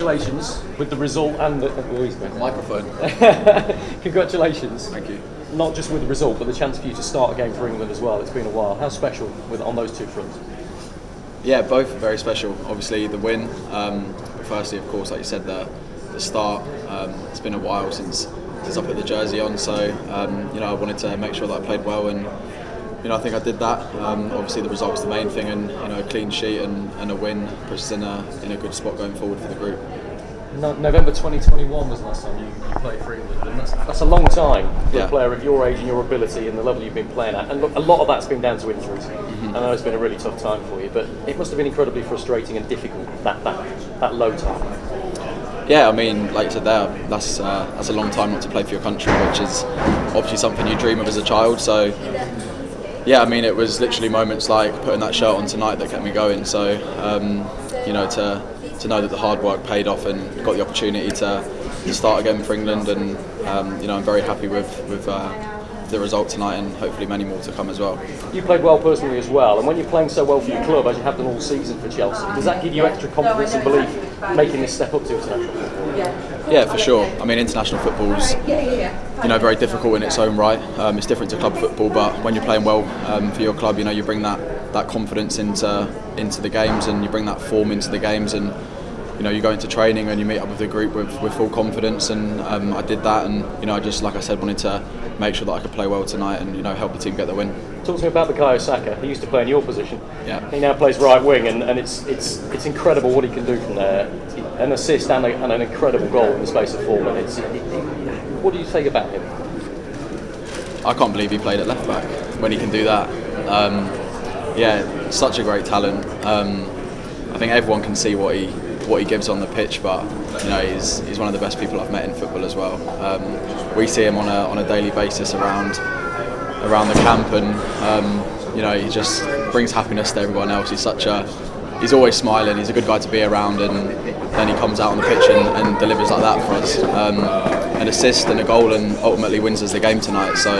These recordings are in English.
Congratulations with the result and the microphone. Congratulations. Thank you. Not just with the result, but the chance for you to start a game for England as well. It's been a while. How special on those two fronts? Yeah, both very special. Obviously the win, but firstly, of course, like you said, the start. It's been a while since I put the jersey on, so I wanted to make sure that I played well, and I think I did that. Obviously the result's the main thing, and a clean sheet and a win puts us in a good spot going forward for the group. November 2021 was the last time you played for England, and that's a long time for a player of your age and your ability and the level you've been playing at. And look, a lot of that's been down to injuries. I know it's been a really tough time for you, but it must have been incredibly frustrating and difficult, that low time. Yeah, I mean, like you said there, that's a long time not to play for your country, which is obviously something you dream of as a child. So yeah, I mean, it was literally moments like putting that shirt on tonight that kept me going. So to know that the hard work paid off and got the opportunity to start again for England, and I'm very happy with the result tonight, and hopefully many more to come as well. You played well personally as well, and when you're playing so well for your club as you have done all season for Chelsea, does that give you extra confidence and belief making this step up to international football? Yeah, for sure. I mean, international football's very difficult in its own right. It's different to club football, but when you're playing well for your club, you bring that confidence into the games, and you bring that form into the games, and you go into training and you meet up with the group with full confidence, and I did that, and I just, like I said, wanted to make sure that I could play well tonight and help the team get the win. Talk to me about Bukayo Saka. He used to play in your position. Yeah. He now plays right wing, and it's incredible what he can do from there. An assist and an incredible goal in the space of 4 minutes. What do you think about him? I can't believe he played at left back when he can do that. Such a great talent. I think everyone can see what he gives on the pitch, but he's one of the best people I've met in football as well. We see him on a daily basis around the camp, and he just brings happiness to everyone else. He's always smiling. He's a good guy to be around, and then he comes out on the pitch and delivers like that for us. An assist and a goal, and ultimately wins us the game tonight. So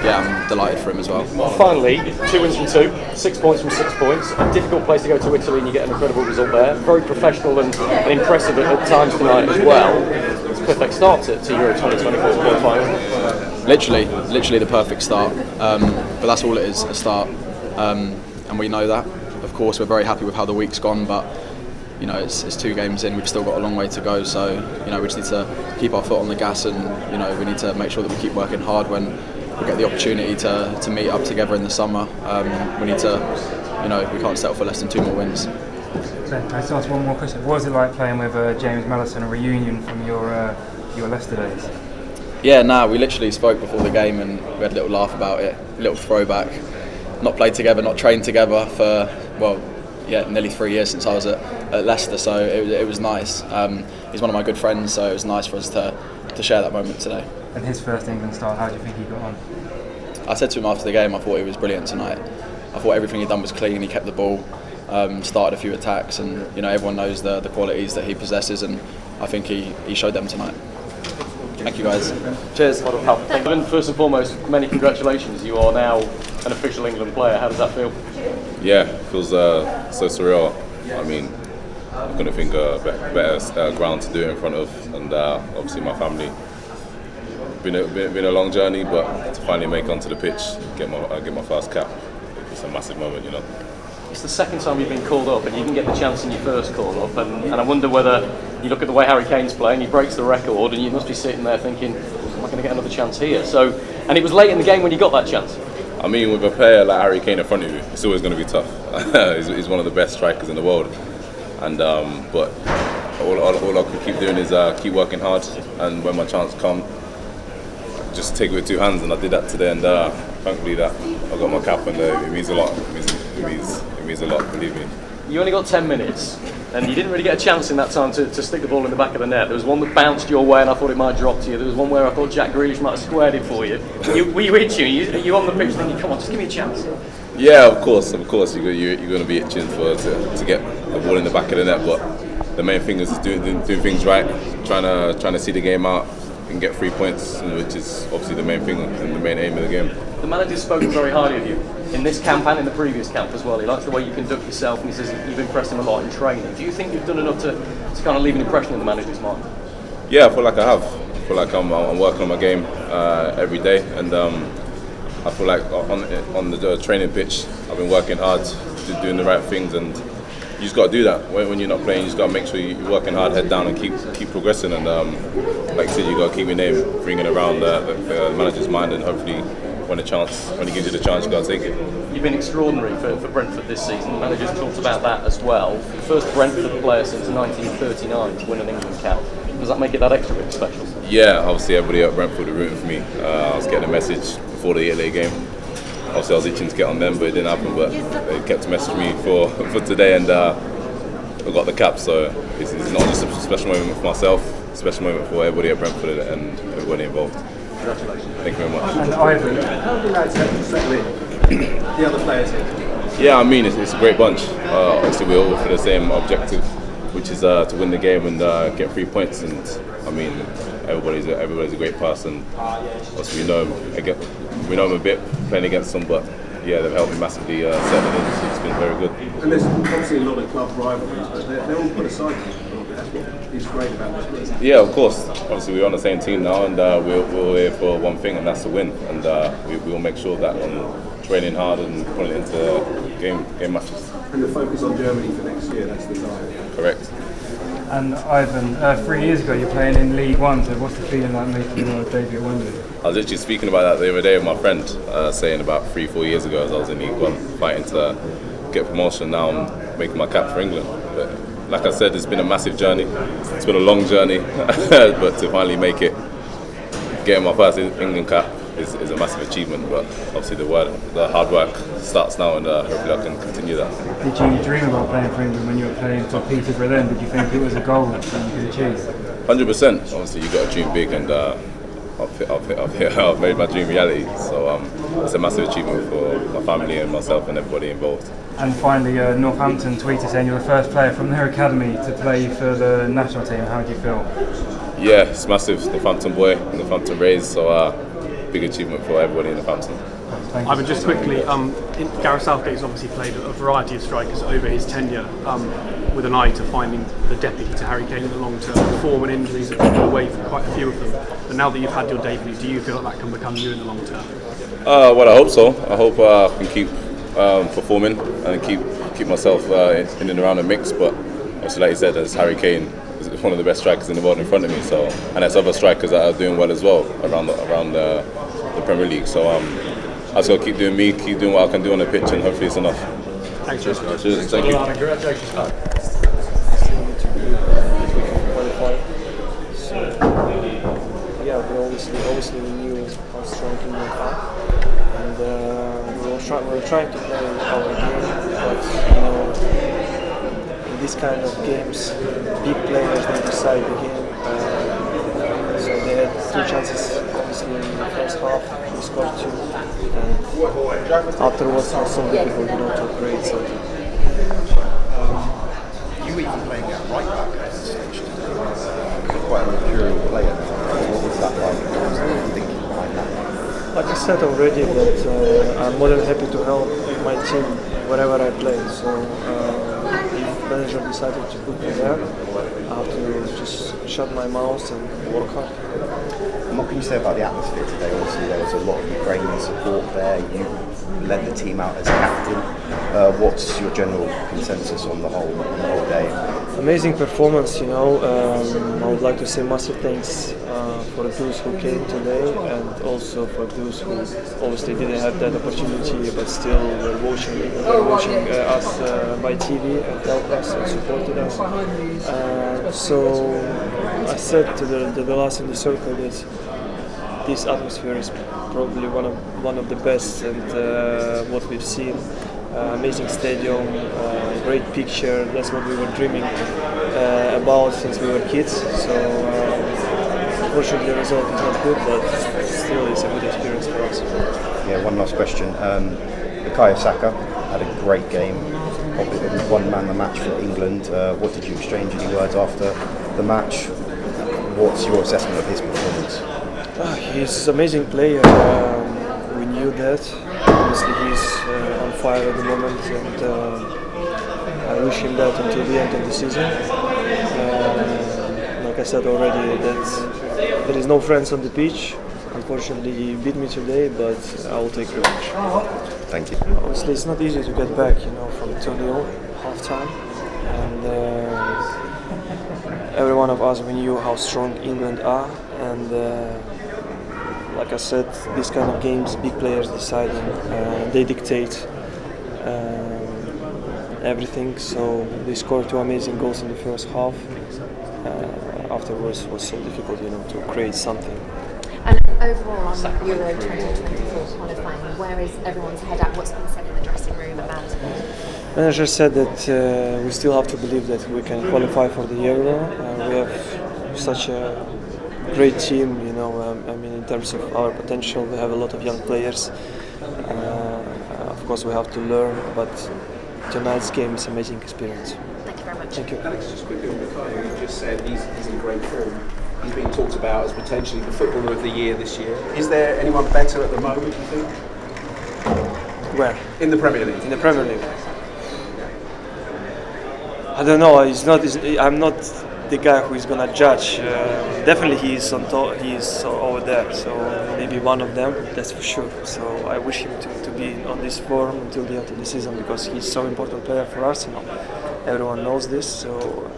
yeah, I'm delighted for him as well. Finally, 2 wins from 2, 6 points from 6 points. A difficult place to go to Italy, and you get an incredible result there. Very professional and impressive at times tonight as well. It's a perfect start to Euro 2024 qualifying. Literally the perfect start. But that's all it is, a start. And we know that. Of course, we're very happy with how the week's gone, but it's 2 games in. We've still got a long way to go. So we just need to keep our foot on the gas, and we need to make sure that we keep working hard when we get the opportunity to meet up together in the summer. We need to, we can't settle for less than 2 more wins. So, can I just ask one more question? What was it like playing with James Maddison, a reunion from your Leicester days? Yeah, we literally spoke before the game, and we had a little laugh about it, a little throwback. Not played together, not trained together for, nearly 3 years since I was at Leicester, so it was nice. He's one of my good friends, so it was nice for us to share that moment today. And his first England start, how do you think he got on? I said to him after the game, I thought he was brilliant tonight. I thought everything he'd done was clean. He kept the ball, started a few attacks, and everyone knows the qualities that he possesses, and I think he showed them tonight. Thank you, guys. Cheers. First and foremost, many congratulations. You are now an official England player. How does that feel? Yeah, it feels so surreal. I mean, I couldn't think of a better ground to do it in front of, and obviously my family. Been a long journey, but to finally make it onto the pitch, get my first cap, it's a massive moment, It's the second time you've been called up, and you didn't get the chance in your first call up, and I wonder whether you look at the way Harry Kane's playing, he breaks the record, and you must be sitting there thinking, am I going to get another chance here? And it was late in the game when you got that chance. I mean, with a player like Harry Kane in front of you, it's always going to be tough. He's one of the best strikers in the world, and but all I could keep doing is keep working hard, and when my chance comes, just take it with 2 hands, and I did that today, and thankfully that I got my cap, and it means a lot. It means a lot, believe me. You only got 10 minutes, and you didn't really get a chance in that time to stick the ball in the back of the net. There was one that bounced your way, and I thought it might drop to you. There was one where I thought Jack Grealish might have squared it for you. Were you itching? You on the pitch thinking, come on, just give me a chance? Yeah, of course. You're going to be itching to get the ball in the back of the net, but the main thing is doing things right, trying to see the game out, and get 3 points, which is obviously the main thing and the main aim of the game. The manager's spoken very highly of you in this camp and in the previous camp as well. He likes the way you conduct yourself, and he says you've impressed him a lot in training. Do you think you've done enough to kind of leave an impression in the manager's mind? Yeah, I feel like I have. I feel like I'm working on my game every day, and I feel like on the training pitch, I've been working hard, doing the right things, and you just got to do that. When you're not playing, you just got to make sure you're working hard, head down, and keep progressing. And like I said, you got to keep your name ringing around the manager's mind, and hopefully, when he gives you the chance, you got to take it. You've been extraordinary for Brentford this season. The manager's talked about that as well. First Brentford player since 1939 to win an England cap. Does that make it that extra bit special? Yeah, obviously everybody at Brentford were rooting for me. I was getting a message before the LA game. Obviously I was itching to get on them, but it didn't happen. But they kept messaging me for today, and I got the cap. So it's not just a special moment for myself, it's a special moment for everybody at Brentford and everybody involved. Congratulations. Thank you very much. And Ivan, how do lads have to settle in? The other players here? Yeah, I mean it's a great bunch. Obviously we're all for the same objective, which is to win the game and get 3 points. And I mean everybody's a great person. Obviously we know him a bit playing against them, but yeah, they've helped me massively settle in. So it's been very good. And there's obviously a lot of club rivalries, but they're all put aside. That's what is great about this. Yeah, of course. Obviously we're on the same team now, and we're here for one thing, and that's to win. And we will make sure that on training hard and putting it into game matches. And the focus on Germany for next year, that's the target. Correct. And Ivan, 3 years ago you're playing in League One, so what's the feeling like making your debut at Wembley? I was literally speaking about that the other day with my friend, saying about 3-4 years ago as I was in League One fighting to get promotion. Now I'm making my cap for England. But like I said, it's been a massive journey. It's been a long journey, but to finally make it, getting my first England cap is a massive achievement. But obviously the hard work starts now, and hopefully I can continue that. Did you dream about playing for England when you were playing for Peterborough then? Did you think it was a goal that you could achieve? 100%. Obviously you've got to dream big, and I've made my dream reality. So it's a massive achievement for my family and myself and everybody involved. And finally, Northampton tweeted saying you're the first player from their academy to play for the national team. How do you feel? Yeah, it's massive. Northampton boy, Northampton raised, so big achievement for everybody in Northampton. Ivan, just quickly, Gareth Southgate's obviously played a variety of strikers over his tenure, with an eye to finding the deputy to Harry Kane in the long term. Form and injuries have taken away from quite a few of them. But now that you've had your debut, do you feel that can become you in the long term? Well, I hope so. I hope I can keep performing and keep myself in and around the mix. But obviously, like you said, as Harry Kane is one of the best strikers in the world in front of me. So, and there's other strikers that are doing well as well around the Premier League. So I just got to keep doing me, keep doing what I can do on the pitch, and hopefully it's enough. Thanks, Cheers. Thank you. Congratulations. Yeah, we obviously knew how strong England are, and we were trying to play our game, but in this kind of games, big players they decide the game. So they had 2 chances, obviously in the first half. We scored 2, and afterwards it was so difficult, to operate. So. You even playing at right back at this stage. Quite a mercurial player. What was that like? What was the thinking behind that? Like I said already, that I'm more than happy to help my team wherever I play. So if the manager decided to put me there, I have to just shut my mouth and work hard. And what can you say about the atmosphere today? Obviously there was a lot of Ukrainian support there. You led the team out as captain. What's your general consensus on the whole day? Amazing performance, I would like to say massive thanks for those who came today, and also for those who obviously didn't have that opportunity but still were watching us by TV and helped us and supported us. So I said to the last in the circle that this atmosphere is probably one of the best, and what we've seen. Amazing stadium, great picture. That's what we were dreaming about since we were kids. So unfortunately the result is not good, but still it's a good experience for us. Yeah, one last question. Bukayo Saka had a great game. Probably one man the match for England. What did you exchange any words after the match? What's your assessment of his performance? He's an amazing player. We knew that. Obviously, he's on fire at the moment, and I wish him that until the end of the season. Like I said already, that there is no friends on the pitch. Unfortunately, he beat me today, but I will take revenge. Thank you. Obviously, it's not easy to get back, from 2-0 half-time, and every one of us, we knew how strong England are, and like I said, these kind of games, big players deciding, they dictate everything. So they scored 2 amazing goals in the first half. Afterwards, it was so difficult, to create something. And overall, on Euro 2024 qualifying, where is everyone's head at? What's been said in the dressing room about it? The manager said that we still have to believe that we can qualify for the Euro. We have such a great team, in terms of our potential, we have a lot of young players. Of course, we have to learn, but tonight's game is an amazing experience. Thank you very much. Thank you. Alex, just quickly on Bukayo, you just said he's in great form. He's being talked about as potentially the footballer of the year this year. Is there anyone better at the moment, do you think? Where? In the Premier League. In the Premier League. I don't know. I'm not the guy who is gonna judge. Definitely, he's on top. He's over there. So maybe one of them. That's for sure. So I wish him to be on this form until the end of the season because he's so important player for Arsenal. Everyone knows this. So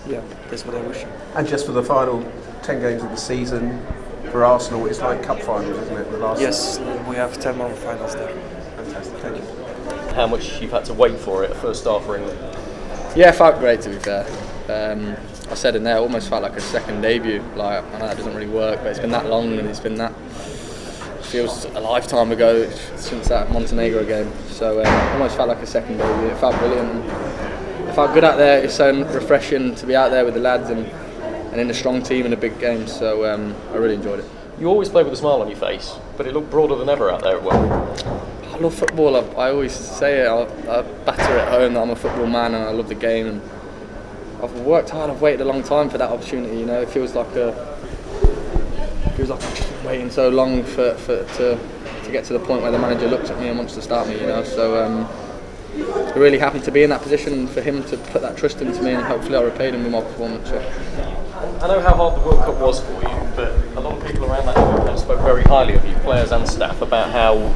yeah, that's what I wish him. And just for the final 10 games of the season for Arsenal, it's like cup finals, isn't it? The last. Yes, we have 10 more finals there. Fantastic. Thank you. How much you've had to wait for it, first start for England? Yeah, it felt great to be fair. I said in there, it almost felt like a second debut. Like, I know that doesn't really work, but it's been that long and it feels a lifetime ago since that Montenegro game. So almost felt like a second debut. It felt brilliant. It felt good out there. It's so refreshing to be out there with the lads and in a strong team in a big game. So I really enjoyed it. You always play with a smile on your face, but it looked broader than ever out there at Wembley. I love football. I always say it. I batter at home that I'm a football man and I love the game. And I've worked hard. I've waited a long time for that opportunity. It feels like I've just been waiting so long to get to the point where the manager looks at me and wants to start me. So we're really happy to be in that position for him to put that trust into me, and hopefully I repaid him with my performance. I know how hard the World Cup was for you, but a lot of people around that event spoke very highly of you, players and staff, about how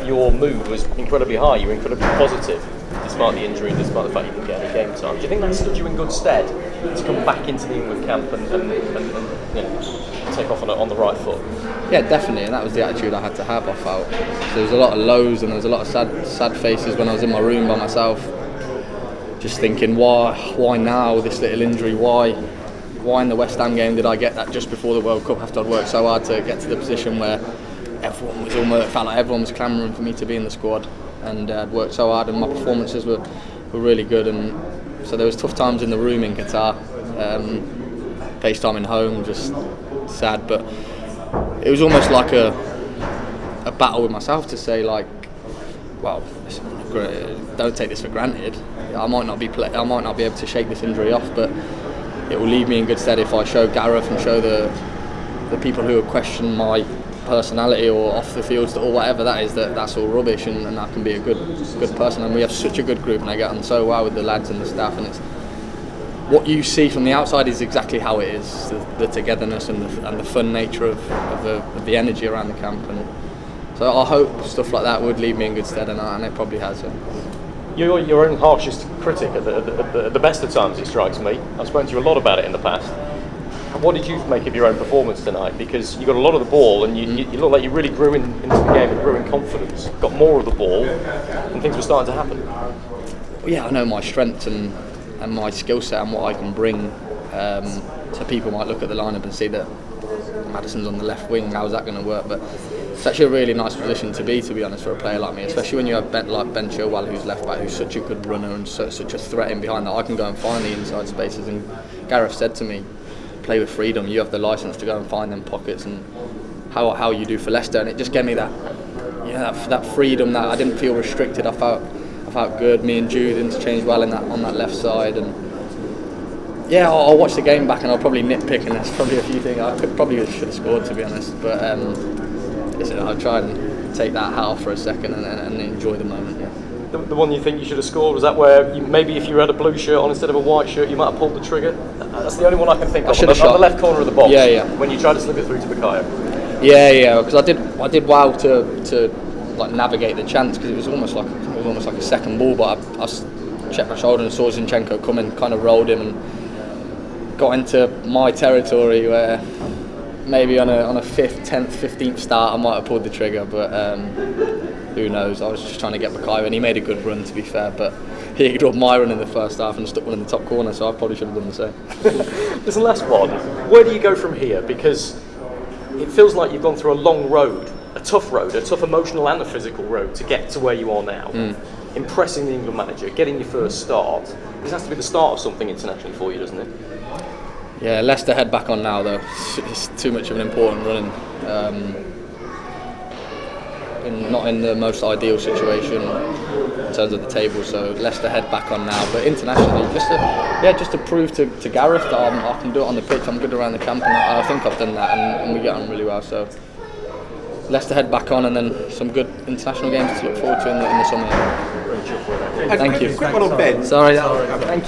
your mood was incredibly high. You were incredibly positive, despite the injury, despite the fact you didn't get any game time. Do you think that stood you in good stead to come back into the England camp and take off on the right foot? Yeah, definitely, and that was the attitude I had to have. I felt there was a lot of lows and there was a lot of sad faces when I was in my room by myself, just thinking, why now this little injury? Why in the West Ham game did I get that just before the World Cup after I'd worked so hard to get to the position where it felt like everyone was clamouring for me to be in the squad, and I'd worked so hard and my performances were really good, and so there was tough times in the room in Qatar, FaceTiming home, just sad, but it was almost like a battle with myself to say, like, well, don't take this for granted. I might not be able to shake this injury off, but it will leave me in good stead if I show Gareth and show the people who have questioned my personality or off the field or whatever that is, that's all rubbish, and I can be a good person. And we have such a good group and I get on so well with the lads and the staff, and it's what you see from the outside is exactly how it is, the togetherness and the fun nature of the energy around the camp. And so I hope stuff like that would leave me in good stead, and it probably has. You're your own harshest critic at the best of times, it strikes me. I've spoken to you a lot about it in the past. What did you make of your own performance tonight? Because you got a lot of the ball and you look like you really grew into the game and grew in confidence, got more of the ball, and things were starting to happen. Well, yeah, I know my strengths and my skill set and what I can bring. So people might look at the lineup and see that Maddison's on the left wing, how's that going to work? But it's actually a really nice position to be honest, for a player like me, especially when you have Ben Chilwell, who's left back, who's such a good runner and such a threat in behind that I can go and find the inside spaces. And Gareth said to me, play with freedom, you have the licence to go and find them pockets, and how you do for Leicester. And it just gave me that freedom, that I didn't feel restricted. I felt good. Me and Jude interchanged well on that left side, and Yeah, I'll watch the game back and I'll probably nitpick, and there's probably a few things I probably should have scored, to be honest. But listen, I'll try and take that hat off for a second and enjoy the moment. Yeah. The one you think you should have scored, was that where maybe if you had a blue shirt on instead of a white shirt, you might have pulled the trigger? That's the only one I can think of. On the left corner of the box. Yeah. When you tried to slip it through to Bukayo. Yeah, because I did well to like navigate the chance, because it was almost like a second ball, but I checked my shoulder and saw Zinchenko come and kind of rolled him and got into my territory where maybe on a 5th, 10th, 15th start I might have pulled the trigger, but who knows. I was just trying to get Bukayo, and he made a good run, to be fair, but he ignored my run in the first half and stuck one in the top corner, so I probably should have done the same. Listen, last one. Where do you go from here? Because it feels like you've gone through a long road, a tough emotional and a physical road to get to where you are now. Impressing the England manager, getting your first start. This has to be the start of something internationally for you, doesn't it? Yeah, Leicester head back on now, though. It's too much of an important run. Not in the most ideal situation in terms of the table, so Leicester head back on now. But internationally, just to prove to Gareth that I can do it on the pitch. I'm good around the camp, and I think I've done that, and we get on really well. So Leicester head back on, and then some good international games to look forward to in the summer. Thank you. Quick one on Ben. Sorry. Thank you.